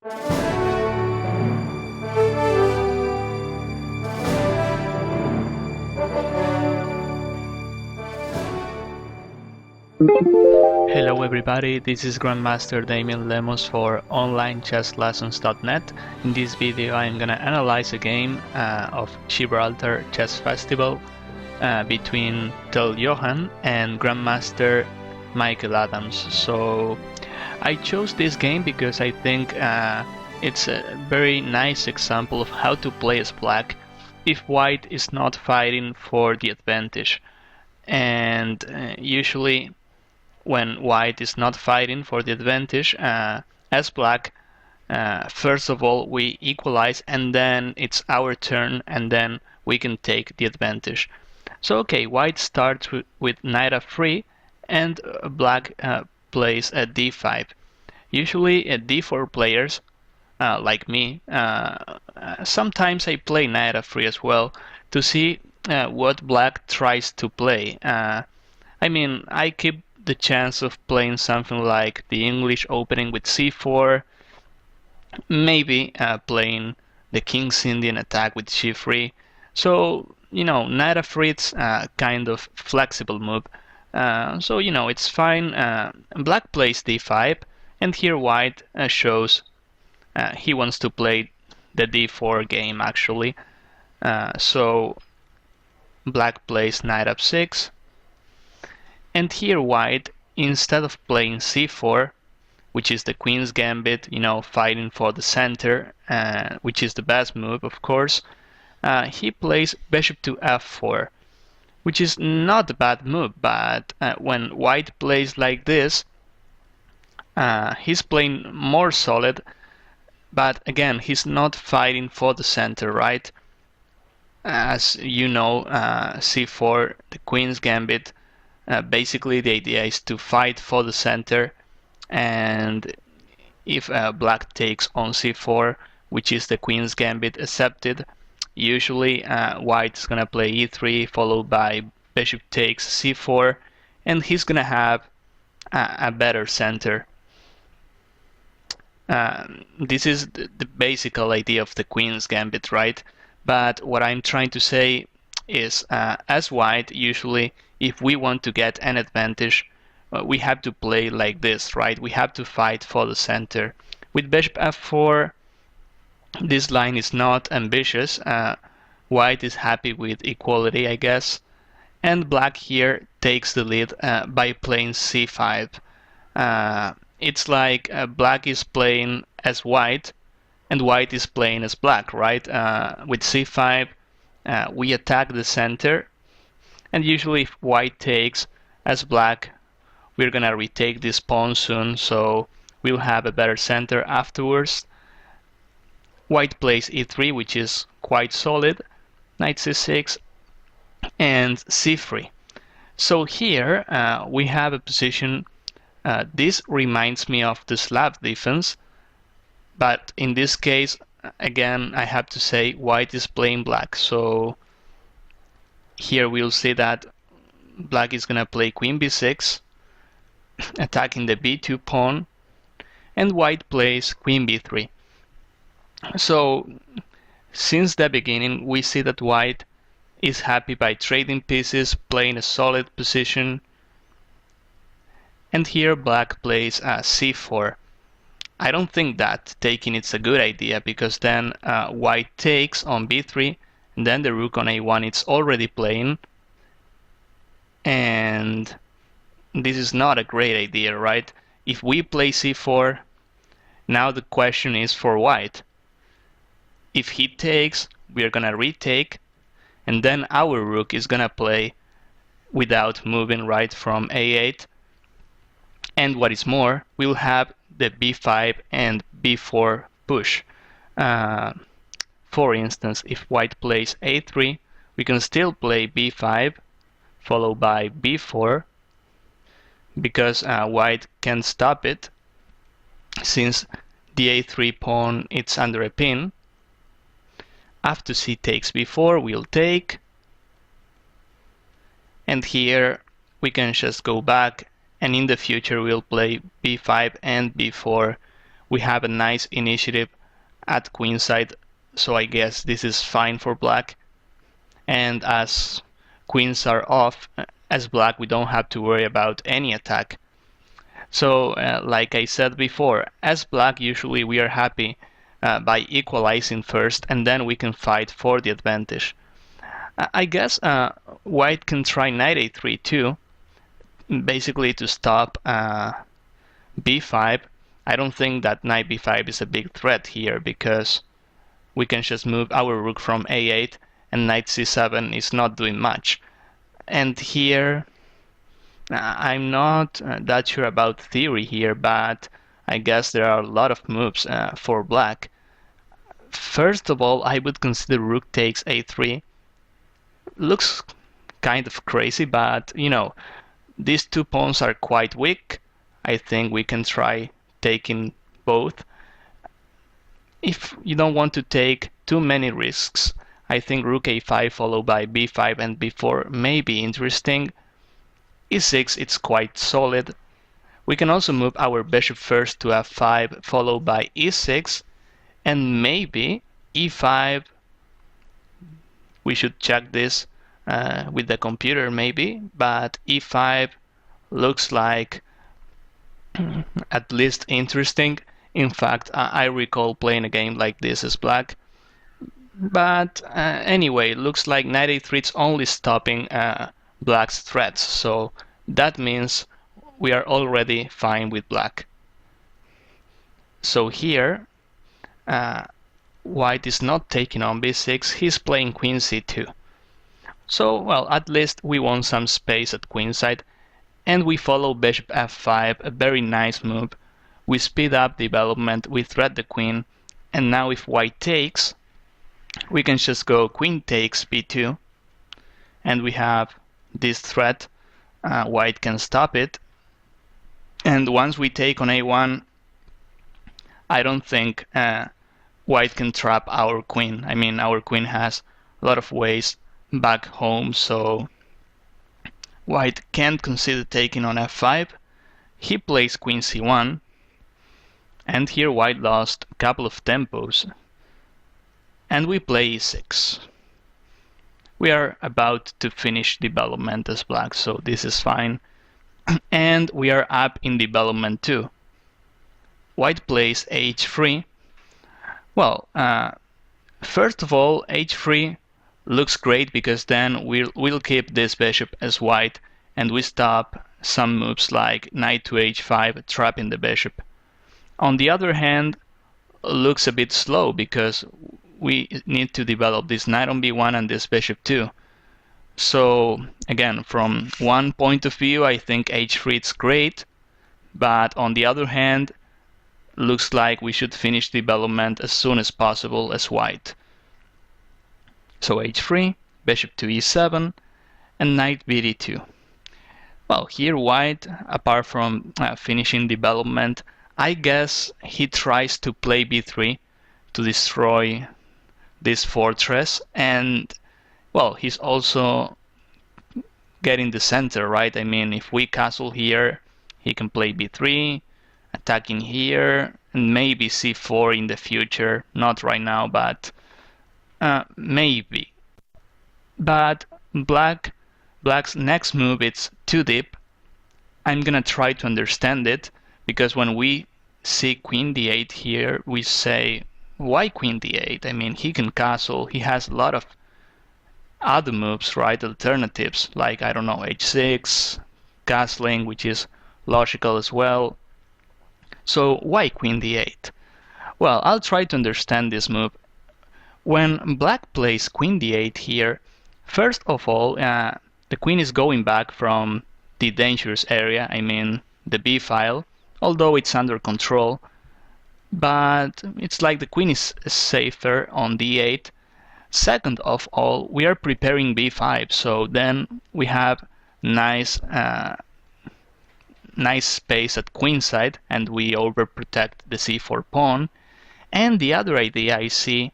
Hello everybody, this is Grandmaster Damien Lemos for OnlineChessLessons.net. In this video I'm gonna analyze a game of Gibraltar Chess Festival between Telljohann and Grandmaster Michael Adams. So I chose this game because I think it's a very nice example of how to play as black if white is not fighting for the advantage. And usually when white is not fighting for the advantage, as black, first of all we equalize and then it's our turn and then we can take the advantage. So okay, white starts with knight f3 and black plays a d5. Usually d4 players, like me, sometimes I play knight f3 as well to see what black tries to play. I mean, I keep the chance of playing something like the English opening with c4, maybe playing the King's Indian attack with g3. So, knight f3 is kind of flexible move. So, it's fine. Black plays d5, and here white shows he wants to play the d4 game actually. So, black plays knight f6. And here white, instead of playing c4, which is the queen's gambit, fighting for the center, which is the best move, of course, he plays bishop to f4, which is not a bad move, but when white plays like this, he's playing more solid, but again, he's not fighting for the center, right? As you know, c4, the queen's gambit, basically the idea is to fight for the center, and if black takes on c4, which is the queen's gambit accepted, usually white is going to play e3 followed by bishop takes c4, and he's going to have a better center. This is the basic idea of the queen's gambit, right? But what I'm trying to say is, as white, usually if we want to get an advantage, we have to play like this, right? We have to fight for the center. With bishop f4, this line is not ambitious. White is happy with equality, I guess. And black here takes the lead by playing c5. It's like black is playing as white and white is playing as black, right? With c5, we attack the center. And usually if white takes as black, we're gonna retake this pawn soon, so we'll have a better center afterwards. White plays e3, which is quite solid, knight c6, and c3. So here we have a position, this reminds me of the Slav defense, but in this case, again, I have to say white is playing black, so here we'll see that black is going to play queen b6, attacking the b2 pawn, and white plays queen b3. So, since the beginning, we see that white is happy by trading pieces, playing a solid position, and here black plays c4. I don't think that taking it's a good idea, because then white takes on b3, and then the rook on a1 it's already playing, and this is not a great idea, right? If we play c4, now the question is for white. If he takes, we're gonna retake, and then our rook is gonna play without moving right from a8. And what is more, we'll have the b5 and b4 push. For instance, if white plays a3, we can still play b5 followed by b4, because white can stop it since the a3 pawn it's under a pin. After c takes b4, we'll take, and here we can just go back, and in the future we'll play b5 and b4 we have a nice initiative at queenside, so I guess this is fine for black. And as queens are off, as black, we don't have to worry about any attack. So, like I said before, as black, usually we are happy by equalizing first, and then we can fight for the advantage. I guess white can try knight a3 too, basically to stop b5. I don't think that knight b5 is a big threat here because we can just move our rook from a8 and knight c7 is not doing much. And here, I'm not that sure about theory here, but I guess there are a lot of moves for black. First of all, I would consider rook takes a3. Looks kind of crazy, but you know, these two pawns are quite weak. I think we can try taking both. If you don't want to take too many risks, I think rook a5 followed by b5 and b4 may be interesting. e6, it's quite solid. We can also move our bishop first to f5 followed by e6 and maybe e5. We should check this with the computer maybe, but e5 looks like at least interesting. In fact, I recall playing a game like this as black. But anyway, looks like knight a3 is only stopping black's threats, so that means we are already fine with black. So here, white is not taking on b6, he's playing queen c2. So, well, at least we won some space at queenside, and we follow bishop f5, a very nice move. We speed up development, we threat the queen, and now if white takes, we can just go queen takes b2, and we have this threat. White can stop it, and once we take on a1, I don't think white can trap our queen. I mean, our queen has a lot of ways back home, so white can't consider taking on f5. He plays queen c1, and here white lost a couple of tempos, and we play e6. We are about to finish development as black, so this is fine. And we are up in development too. White plays h3. Well, first of all, h3 looks great because then we'll keep this bishop as white and we stop some moves like knight to h5, trapping the bishop. On the other hand, looks a bit slow because we need to develop this knight on b1 and this bishop too. So again, from one point of view, I think h3 is great, but on the other hand, looks like we should finish development as soon as possible as white. So h3, bishop to e7, and knight bd2. Well, here white, apart from finishing development, I guess he tries to play b3 to destroy this fortress, and well, he's also getting the center, right? I mean, if we castle here, he can play b3, attacking here, and maybe c4 in the future. Not right now, but maybe. But black's next move, it's too deep. I'm gonna try to understand it, because when we see queen d8 here, we say, why queen d8? I mean, he can castle, he has a lot of other moves, right? Alternatives, like, I don't know, h6, castling, which is logical as well. So why queen d8? Well, I'll try to understand this move. When black plays queen d8 here, first of all, the queen is going back from the dangerous area, I mean the b file, although it's under control. But it's like the queen is safer on d8. Second of all, we are preparing b5, so then we have nice space at queenside, and we overprotect the c4 pawn. And the other idea I see,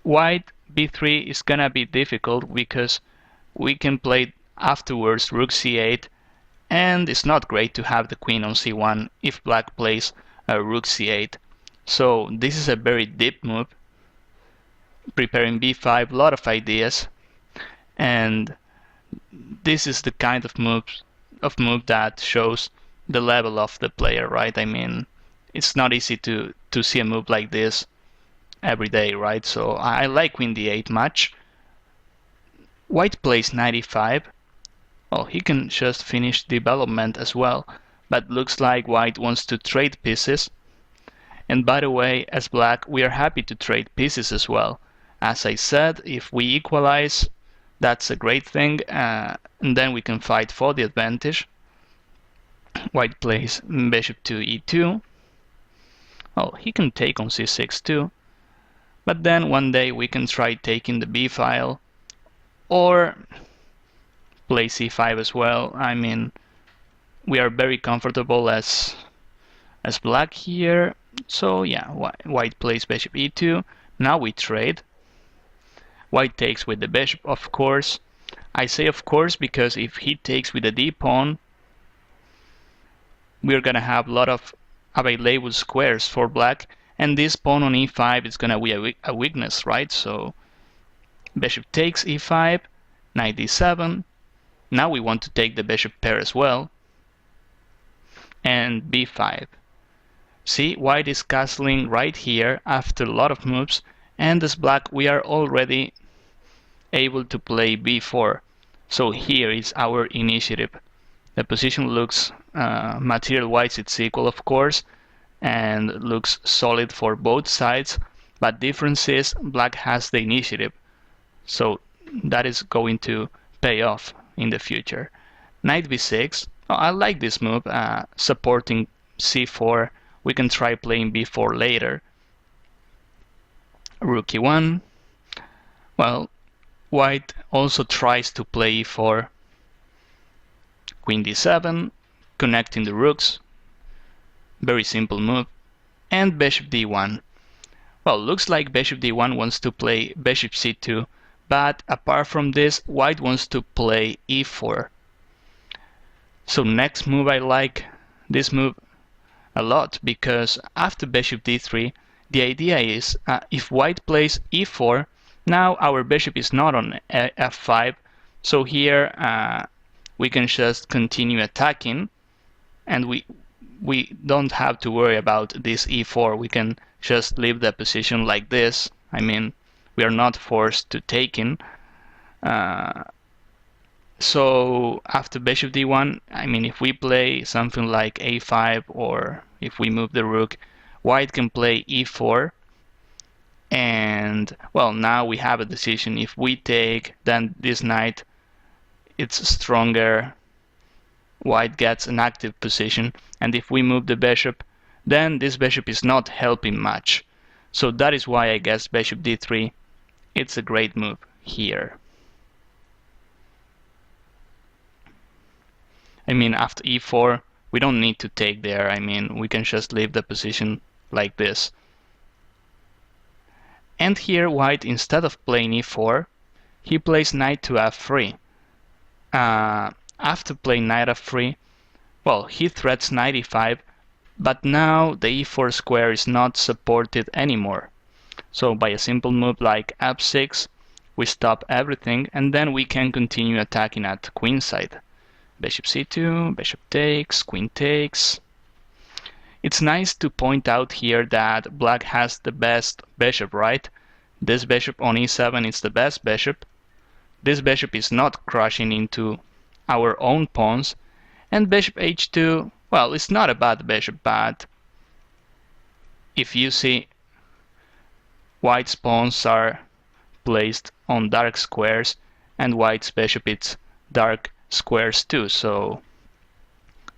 white b3 is gonna be difficult because we can play afterwards rook c8, And it's not great to have the queen on c1 if black plays rook c8. So this is a very deep move, preparing b5, a lot of ideas, and this is the kind of move that shows the level of the player, right? I mean, it's not easy to see a move like this every day, right? So I like queen d8 much. White plays knight e5. Well, he can just finish development as well, but looks like white wants to trade pieces. And by the way, as black, we are happy to trade pieces as well. As I said, if we equalize, that's a great thing, and then we can fight for the advantage. White plays bishop to e2. Oh, he can take on c6 too. But then one day we can try taking the b file, or play c5 as well. I mean, we are very comfortable as black here. So yeah, white plays bishop e2. Now we trade. White takes with the bishop, of course. I say of course because if he takes with the d pawn, we're gonna have a lot of available squares for black, and this pawn on e5 is gonna be a weakness, right? So bishop takes e5, knight d7. Now we want to take the bishop pair as well, and b5. See, white is castling right here after a lot of moves, and as black we are already able to play b4. So here is our initiative. The position looks material-wise it's equal, of course, and looks solid for both sides, but difference is black has the initiative. So that is going to pay off in the future. Knight b6. Oh, I like this move, supporting c4. We can try playing b4 later. Rook e1. Well, white also tries to play e4. Queen d7, connecting the rooks. Very simple move. And bishop d1. Well, looks like bishop d1 wants to play bishop c2, but apart from this, white wants to play e4. So next move, I like this move a lot, because after bishop d3, the idea is if white plays e4, now our bishop is not on f5, so here we can just continue attacking, and we don't have to worry about this e4. We can just leave the position like this. I mean, we are not forced to take in. So after bishop d1, I mean, if we play something like a5, or if we move the rook, white can play e4. And well, now we have a decision. If we take, then this knight, it's stronger. White gets an active position, and if we move the bishop, then this bishop is not helping much. So that is why I guess bishop d3, it's a great move here. I mean, after e4, we don't need to take there. I mean, we can just leave the position like this. And here white, instead of playing e4, he plays knight to f3. After playing knight f3, well, he threats knight e5, but now the e4 square is not supported anymore. So by a simple move like f6, we stop everything, and then we can continue attacking at queenside. Bishop c2, bishop takes, queen takes. It's nice to point out here that black has the best bishop, right? This bishop on e7 is the best bishop. This bishop is not crashing into our own pawns. And bishop h2, well, it's not a bad bishop, but if you see, white's pawns are placed on dark squares, and white's bishop is dark squares too, so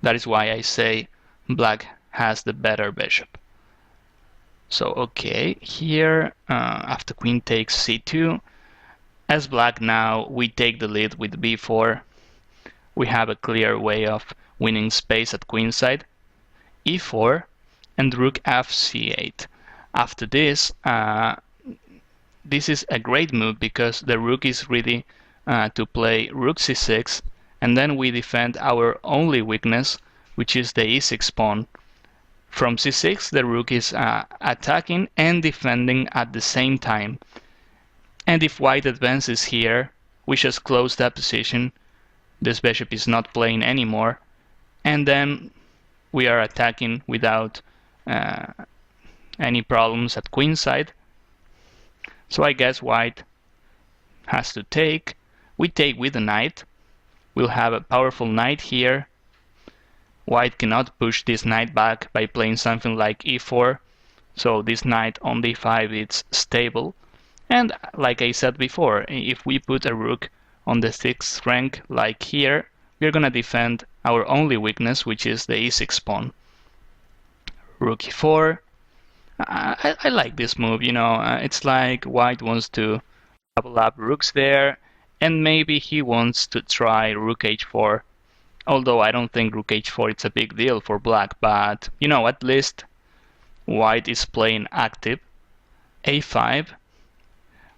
that is why I say black has the better bishop. So okay, here after queen takes c2, as black now we take the lead with b4. We have a clear way of winning space at queenside. e4 and rook f c8. After this, this is a great move because the rook is ready to play rook c6, and then we defend our only weakness, which is the e6 pawn. From c6, the rook is attacking and defending at the same time. And if white advances here, we just close that position. This bishop is not playing anymore. And then we are attacking without any problems at queenside. So I guess white has to take. We take with the knight. We'll have a powerful knight here. White cannot push this knight back by playing something like e4. So this knight on d5 is stable. And like I said before, if we put a rook on the 6th rank like here, we're gonna defend our only weakness, which is the e6 pawn. Rook e4. I like this move, you know, it's like white wants to double up rooks there, and maybe he wants to try rook h4. Although I don't think rook h4 is a big deal for black, but you know, at least white is playing active. a5.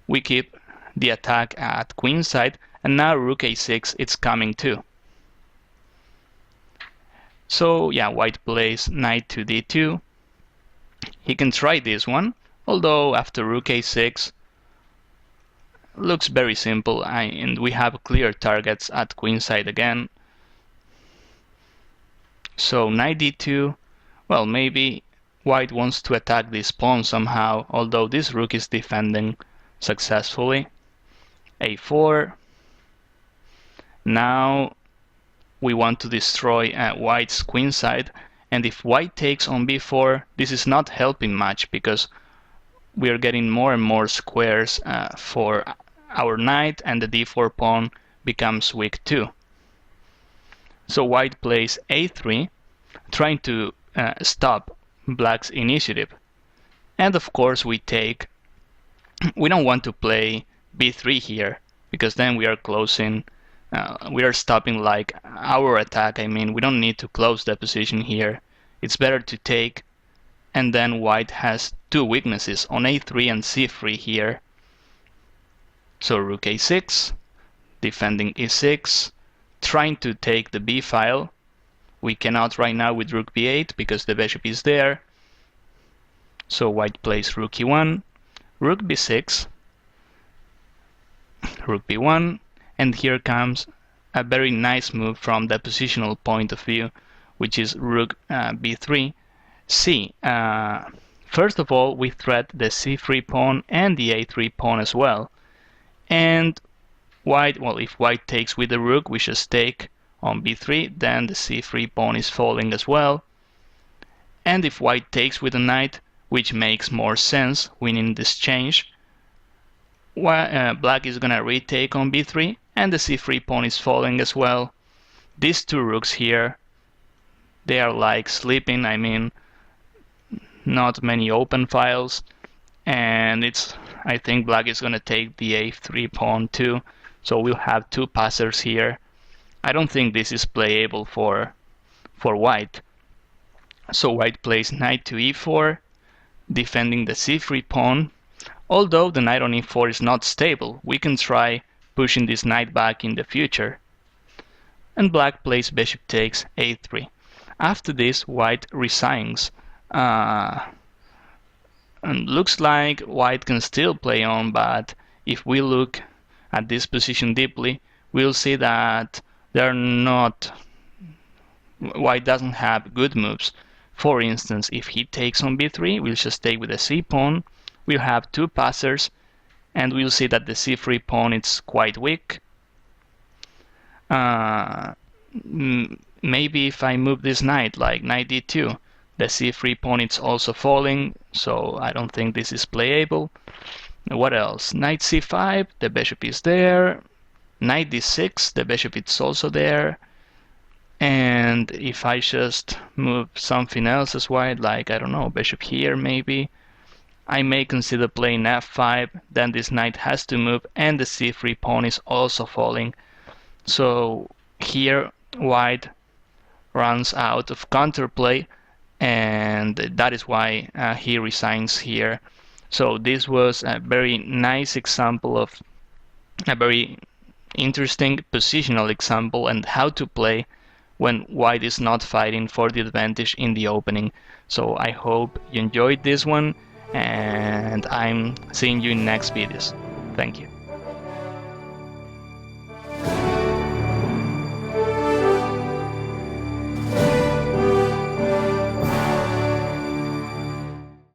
We keep the attack at queenside, and now rook a6 it's coming too. So yeah, white plays knight to d2. He can try this one, although after rook a6 looks very simple, and we have clear targets at queenside again. So knight d2, well, maybe white wants to attack this pawn somehow, although this rook is defending successfully. a4. Now we want to destroy white's queenside, and if white takes on b4, this is not helping much because we are getting more and more squares for our knight, and the d4 pawn becomes weak too. So white plays a3, trying to stop black's initiative. And of course we take. We don't want to play b3 here, because then we are closing, we are stopping like our attack. I mean, we don't need to close the position here. It's better to take, and then white has two weaknesses on a3 and c3 here. So rook a6, defending e6, trying to take the b file. We cannot right now with rook b8 because the bishop is there. So white plays rook e1, rook b6, rook b1, and here comes a very nice move from the positional point of view, which is rook b3. See, first of all, we threat the c3 pawn and the a3 pawn as well. And white, well, if white takes with the rook, we just take on b3, then the c3 pawn is falling as well. And if white takes with the knight, which makes more sense, winning this exchange, black is gonna retake on b3, and the c3 pawn is falling as well. These two rooks here, they are like sleeping. I mean, not many open files, and I think black is gonna take the a3 pawn too, so we'll have two passers here. I don't think this is playable for white. So white plays knight to e4, defending the c3 pawn. Although the knight on e4 is not stable, we can try pushing this knight back in the future. And black plays bishop takes a3. After this, white resigns. And looks like white can still play on, but if we look at this position deeply, we'll see that white doesn't have good moves. For instance, if he takes on b3, we'll just take with the c pawn. We'll have two passers, and we'll see that the c3 pawn is quite weak. Maybe if I move this knight, like knight d2, the c3 pawn is also falling, so I don't think this is playable. What else? Knight c5, the bishop is there. Knight d6, the bishop is also there. And if I just move something else as white, like, I don't know, bishop here maybe, I may consider playing f5, then this knight has to move, and the c3 pawn is also falling. So here white runs out of counterplay, and that is why he resigns here. So this was a very nice example of a very interesting positional example and how to play when white is not fighting for the advantage in the opening. So I hope you enjoyed this one, and I'm seeing you in next videos. Thank you.